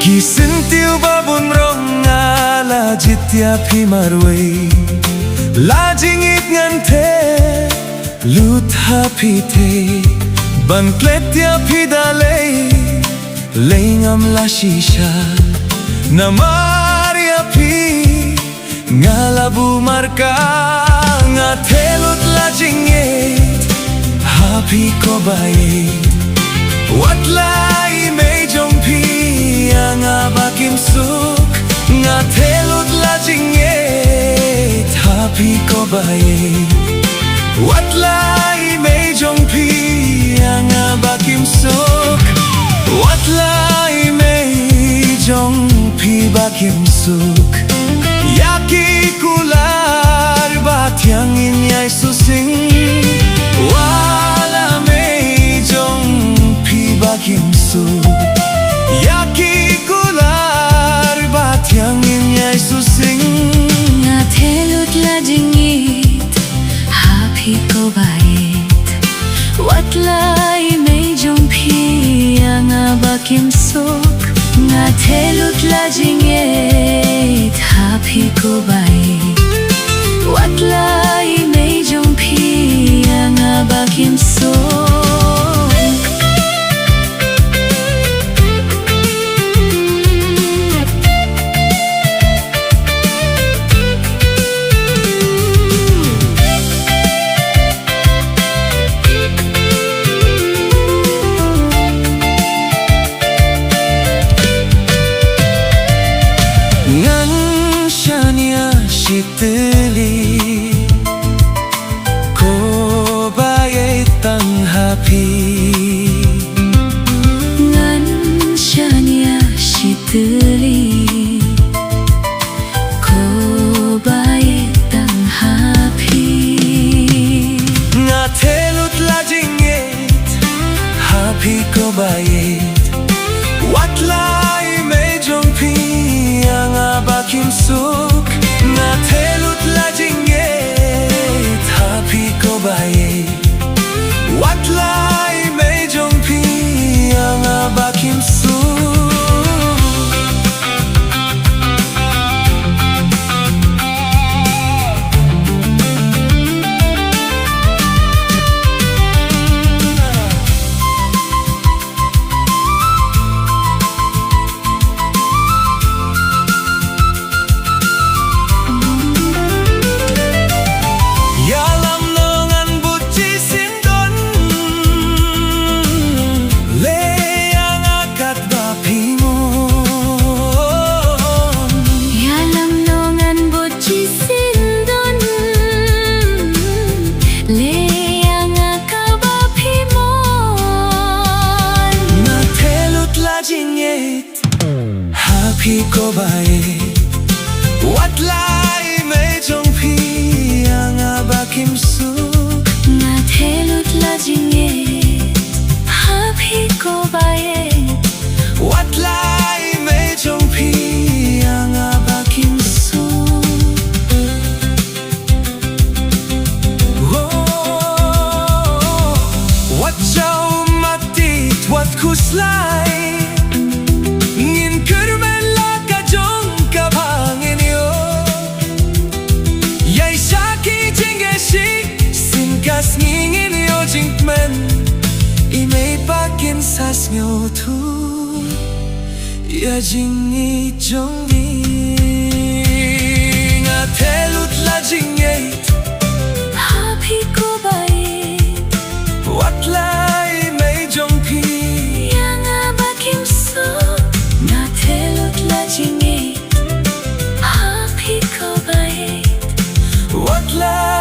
Kisintiu babun ronga la jitya phimarwei la jingit ngante lutha phite bankletya phidalei leingam la shisha namaria phi ngalabu marka ngatelut la jingit happy ko bai watlai mei jong phi nga bakim suk nga telot la jingit happy ko bai watlai mei jong phi nga bakim suk watlai mei jong phi bakim suk yaki kular batyang inyai susing wala mei jong phi bakim suk yaki kular batyang inyai susing nga telot la jingit happy ko bait watlai mei jong phi nga bakim suk nga telot la jingit happy ko bait watlai mei jong phi nga bakim suk Shitli ko baye tang happy ngan shania shitli ko baye tang happy nga telut la jingit happy ko baye watlai mei jong phi nga bakim suk nga telut la jingit happy ko bai watlai mei jong phi nga bakim suk happy ko bai watlai mei jong phi nga bakim suk nga telot la jingit happy ko bai watlai mei jong phi nga bakim suk what chau matit what kuslai ngingin yo jingmen imei pakin sas nyo thu ya jingi jongi nga telut la jingit happy ko bait watlai mei la